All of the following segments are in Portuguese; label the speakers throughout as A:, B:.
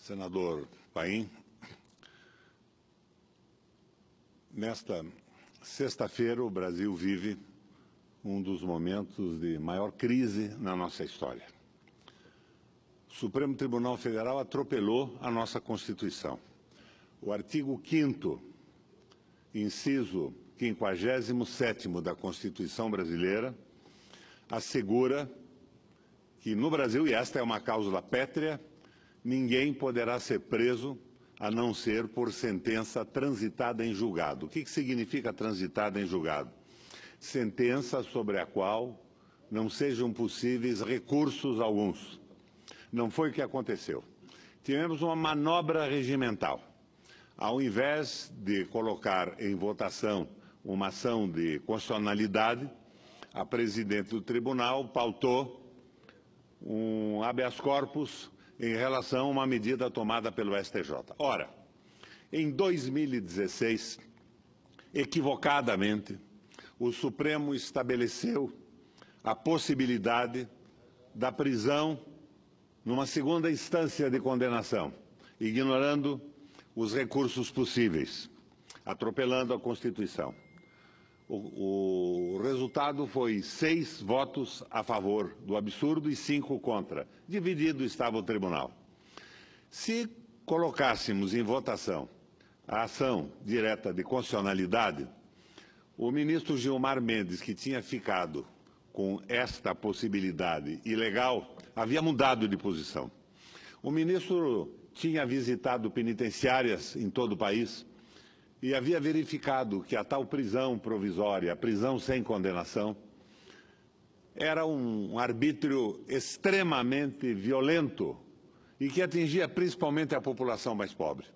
A: Senador Paim, nesta sexta-feira o Brasil vive um dos momentos de maior crise na nossa história. O Supremo Tribunal Federal atropelou a nossa Constituição. O artigo 5º, inciso 57º da Constituição brasileira, assegura que no Brasil, e esta é uma cláusula pétrea, ninguém poderá ser preso a não ser por sentença transitada em julgado. O que significa transitada em julgado? Sentença sobre a qual não sejam possíveis recursos alguns. Não foi o que aconteceu. Tivemos uma manobra regimental. Ao invés de colocar em votação uma ação de constitucionalidade, a presidente do tribunal pautou um habeas corpus em relação a uma medida tomada pelo STJ. Ora, em 2016, equivocadamente, o Supremo estabeleceu a possibilidade da prisão numa segunda instância de condenação, ignorando os recursos possíveis, atropelando a Constituição. O resultado foi 6 votos a favor do absurdo e 5 contra. Dividido estava o tribunal. Se colocássemos em votação a ação direta de constitucionalidade, o ministro Gilmar Mendes, que tinha ficado com esta possibilidade ilegal, havia mudado de posição. O ministro tinha visitado penitenciárias em todo o país e havia verificado que a tal prisão provisória, a prisão sem condenação, era um arbítrio extremamente violento e que atingia principalmente a população mais pobre.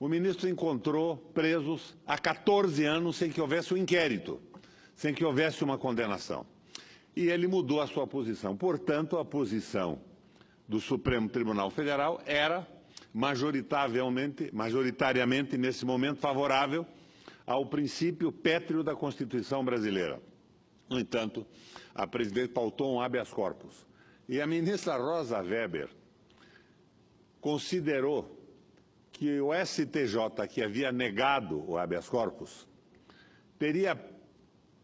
A: O ministro encontrou presos há 14 anos sem que houvesse um inquérito, sem que houvesse uma condenação. E ele mudou a sua posição. Portanto, a posição do Supremo Tribunal Federal era majoritariamente, nesse momento, favorável ao princípio pétreo da Constituição brasileira. No entanto, a presidente pautou um habeas corpus. E a ministra Rosa Weber considerou que o STJ, que havia negado o habeas corpus, teria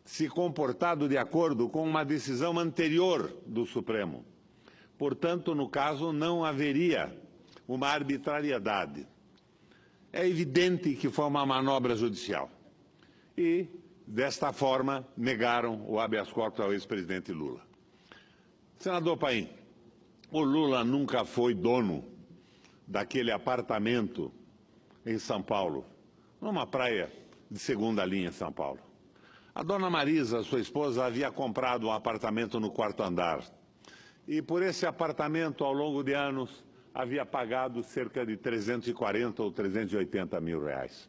A: se comportado de acordo com uma decisão anterior do Supremo. Portanto, no caso, não haveria uma arbitrariedade. É evidente que foi uma manobra judicial. E, desta forma, negaram o habeas corpus ao ex-presidente Lula. Senador Paim, o Lula nunca foi dono daquele apartamento em São Paulo, numa praia de segunda linha em São Paulo. A dona Marisa, sua esposa, havia comprado um apartamento no 4º andar. E por esse apartamento, ao longo de anos, havia pagado cerca de 340 ou 380 mil reais.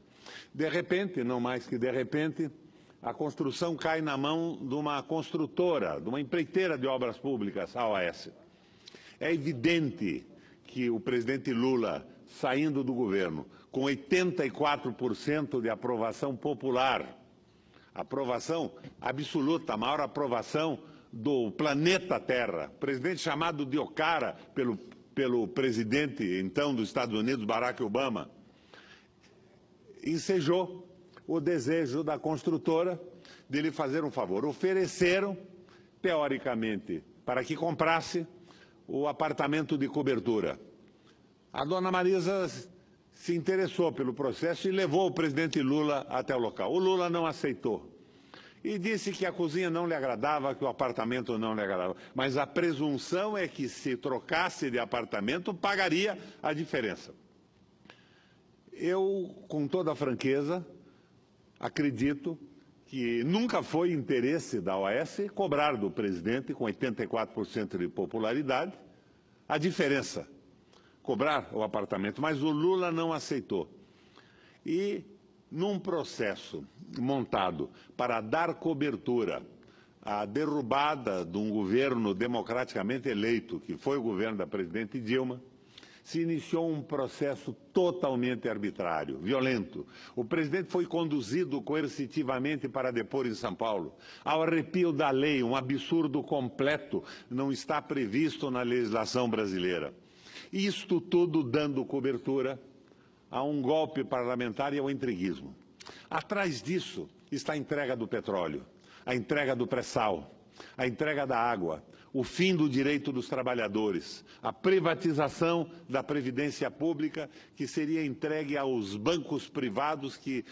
A: De repente, não mais que de repente, a construção cai na mão de uma construtora, de uma empreiteira de obras públicas, a OAS. É evidente que o presidente Lula, saindo do governo, com 84% de aprovação popular, aprovação absoluta, a maior aprovação do planeta Terra, presidente chamado de o cara pelo presidente, então, dos Estados Unidos, Barack Obama, ensejou o desejo da construtora de lhe fazer um favor. Ofereceram, teoricamente, para que comprasse o apartamento de cobertura. A dona Marisa se interessou pelo processo e levou o presidente Lula até o local. O Lula não aceitou. E disse que a cozinha não lhe agradava, que o apartamento não lhe agradava. Mas a presunção é que, se trocasse de apartamento, pagaria a diferença. Eu, com toda a franqueza, acredito que nunca foi interesse da OAS cobrar do presidente, com 84% de popularidade, a diferença, cobrar o apartamento. Mas o Lula não aceitou. E, num processo montado para dar cobertura à derrubada de um governo democraticamente eleito, que foi o governo da presidente Dilma, se iniciou um processo totalmente arbitrário, violento. O presidente foi conduzido coercitivamente para depor em São Paulo, ao arrepio da lei, um absurdo completo, não está previsto na legislação brasileira. Isto tudo dando cobertura a um golpe parlamentar e ao entreguismo. Atrás disso está a entrega do petróleo, a entrega do pré-sal, a entrega da água, o fim do direito dos trabalhadores, a privatização da previdência pública, que seria entregue aos bancos privados que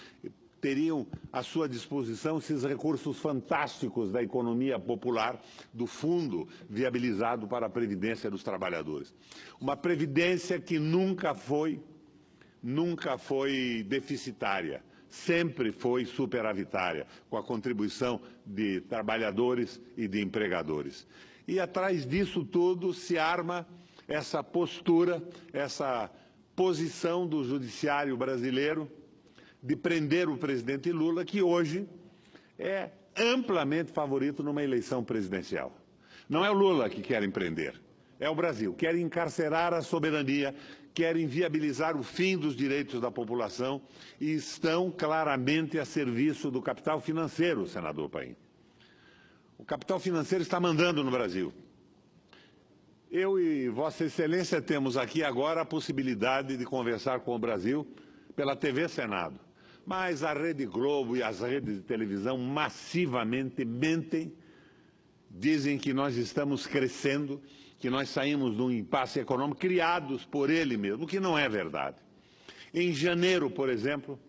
A: teriam à sua disposição esses recursos fantásticos da economia popular, do fundo viabilizado para a previdência dos trabalhadores. Uma previdência que nunca foi deficitária, sempre foi superavitária, com a contribuição de trabalhadores e de empregadores. E atrás disso tudo se arma essa postura, essa posição do judiciário brasileiro de prender o presidente Lula, que hoje é amplamente favorito numa eleição presidencial. Não é o Lula que querem prender, é o Brasil. Querem encarcerar a soberania, querem viabilizar o fim dos direitos da população e estão claramente a serviço do capital financeiro, senador Paim. O capital financeiro está mandando no Brasil. Eu e Vossa Excelência temos aqui agora a possibilidade de conversar com o Brasil pela TV Senado. Mas a Rede Globo e as redes de televisão massivamente mentem, dizem que nós estamos crescendo, que nós saímos de um impasse econômico criados por ele mesmo, o que não é verdade. Em janeiro, por exemplo,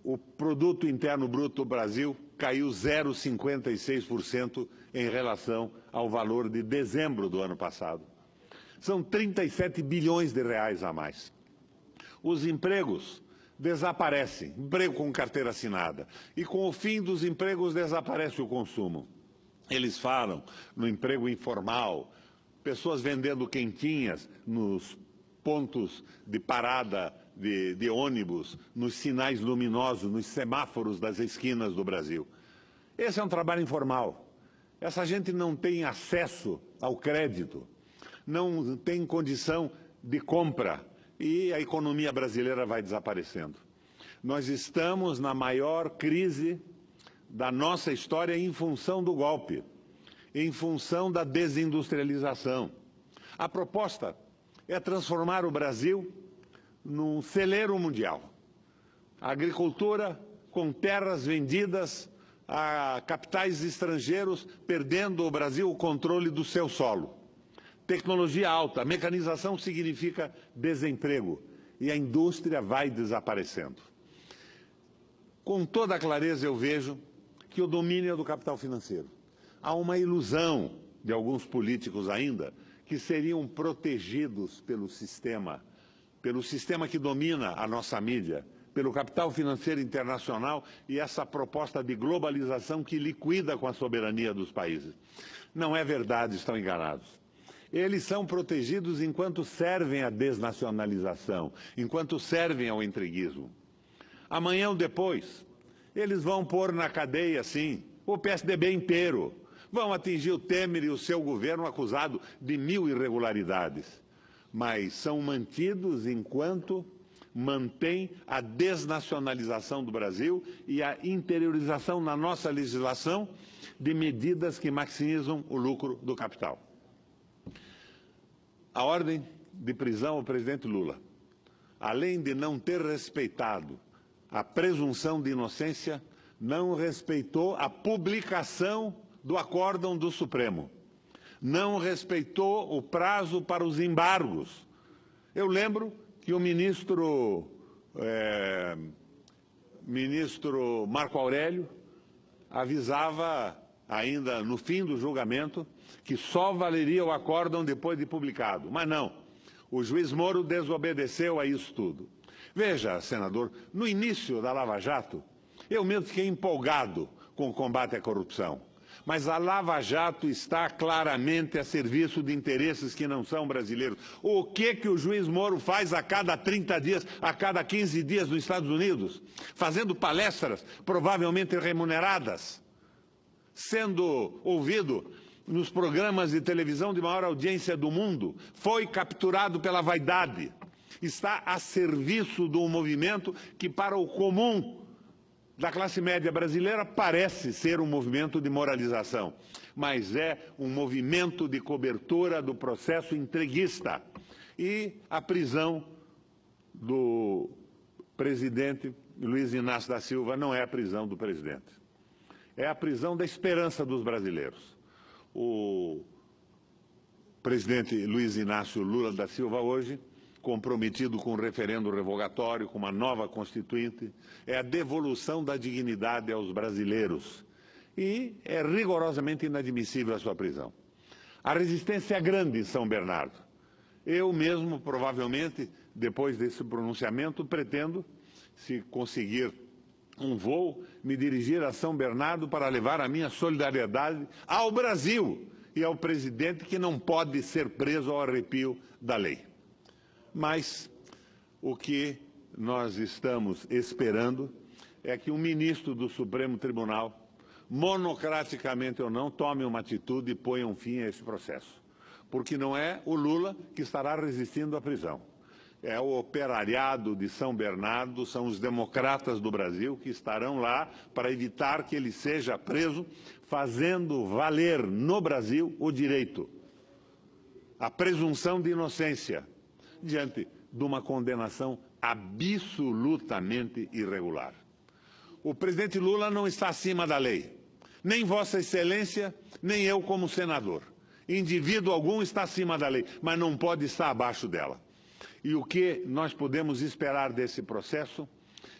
A: o Produto Interno Bruto do Brasil caiu 0,56% em relação ao valor de dezembro do ano passado. São 37 bilhões de reais a mais. Os empregos desaparecem, emprego com carteira assinada. E com o fim dos empregos desaparece o consumo. Eles falam no emprego informal, pessoas vendendo quentinhas nos pontos de parada de ônibus, nos sinais luminosos, nos semáforos das esquinas do Brasil. Esse é um trabalho informal. Essa gente não tem acesso ao crédito, não tem condição de compra e a economia brasileira vai desaparecendo. Nós estamos na maior crise da nossa história em função do golpe, em função da desindustrialização. A proposta é transformar o Brasil num celeiro mundial. A agricultura com terras vendidas a capitais estrangeiros, perdendo o Brasil o controle do seu solo. Tecnologia alta, mecanização significa desemprego e a indústria vai desaparecendo. Com toda clareza eu vejo que o domínio é do capital financeiro. Há uma ilusão de alguns políticos ainda que seriam protegidos pelo sistema que domina a nossa mídia, pelo capital financeiro internacional e essa proposta de globalização que liquida com a soberania dos países. Não é verdade, estão enganados. Eles são protegidos enquanto servem à desnacionalização, enquanto servem ao entreguismo. Amanhã ou depois, eles vão pôr na cadeia, sim, o PSDB inteiro. Vão atingir o Temer e o seu governo acusado de 1000 irregularidades. Mas são mantidos enquanto mantém a desnacionalização do Brasil e a interiorização na nossa legislação de medidas que maximizam o lucro do capital. A ordem de prisão ao presidente Lula, além de não ter respeitado a presunção de inocência, não respeitou a publicação do acórdão do Supremo, não respeitou o prazo para os embargos. Eu lembro que o ministro Marco Aurélio avisava, ainda no fim do julgamento, que só valeria o acórdão depois de publicado. Mas não, o juiz Moro desobedeceu a isso tudo. Veja, senador, no início da Lava Jato, eu mesmo fiquei empolgado com o combate à corrupção. Mas a Lava Jato está claramente a serviço de interesses que não são brasileiros. O que o juiz Moro faz a cada 30 dias, a cada 15 dias nos Estados Unidos? Fazendo palestras, provavelmente remuneradas, sendo ouvido nos programas de televisão de maior audiência do mundo, foi capturado pela vaidade. Está a serviço de um movimento que, para o comum da classe média brasileira, parece ser um movimento de moralização, mas é um movimento de cobertura do processo entreguista. e a prisão do presidente Luiz Inácio da Silva não é a prisão do presidente. É a prisão da esperança dos brasileiros. O presidente Luiz Inácio Lula da Silva hoje, comprometido com o referendo revogatório, com uma nova constituinte, é a devolução da dignidade aos brasileiros. E é rigorosamente inadmissível a sua prisão. A resistência é grande em São Bernardo. Eu mesmo, provavelmente, depois desse pronunciamento, pretendo, se conseguir um voo, me dirigir a São Bernardo para levar a minha solidariedade ao Brasil e ao presidente que não pode ser preso ao arrepio da lei. Mas o que nós estamos esperando é que um ministro do Supremo Tribunal, monocraticamente ou não, tome uma atitude e ponha um fim a esse processo. Porque não é o Lula que estará resistindo à prisão. É o operariado de São Bernardo, são os democratas do Brasil que estarão lá para evitar que ele seja preso, fazendo valer no Brasil o direito, a presunção de inocência, diante de uma condenação absolutamente irregular. O presidente Lula não está acima da lei, nem Vossa Excelência, nem eu como senador. Indivíduo algum está acima da lei, mas não pode estar abaixo dela. E o que nós podemos esperar desse processo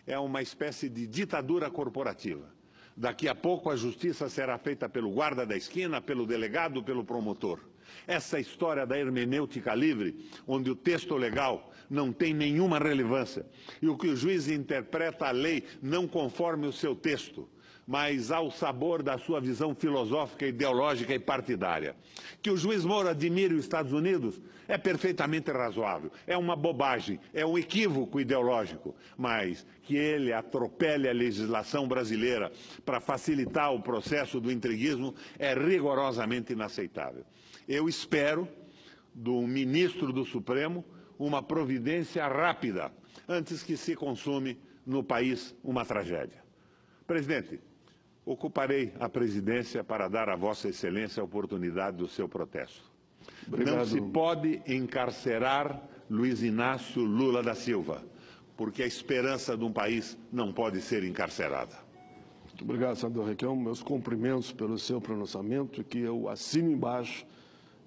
A: é uma espécie de ditadura corporativa. Daqui a pouco a justiça será feita pelo guarda da esquina, pelo delegado, pelo promotor. Essa história da hermenêutica livre, onde o texto legal não tem nenhuma relevância e o que o juiz interpreta a lei não conforme o seu texto, mas ao sabor da sua visão filosófica, ideológica e partidária. Que o juiz Moro admire os Estados Unidos é perfeitamente razoável, é uma bobagem, é um equívoco ideológico, mas que ele atropele a legislação brasileira para facilitar o processo do entreguismo é rigorosamente inaceitável. Eu espero do ministro do Supremo uma providência rápida, antes que se consume no país uma tragédia. Presidente, ocuparei a presidência para dar a Vossa Excelência a oportunidade do seu protesto.
B: Obrigado.
A: Não se pode encarcerar Luiz Inácio Lula da Silva, porque a esperança de um país não pode ser encarcerada.
B: Muito obrigado, senador Requião. Meus cumprimentos pelo seu pronunciamento, que eu assino embaixo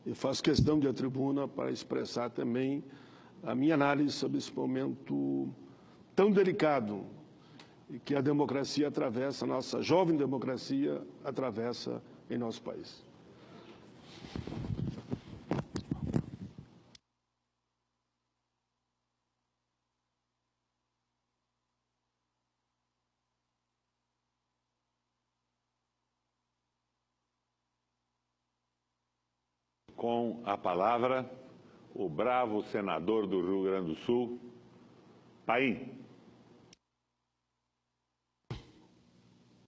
B: e faço questão de a tribuna para expressar também a minha análise sobre esse momento tão delicado e que a democracia atravessa, a nossa jovem democracia atravessa em nosso país.
A: Com a palavra, o bravo senador do Rio Grande do Sul, Paim.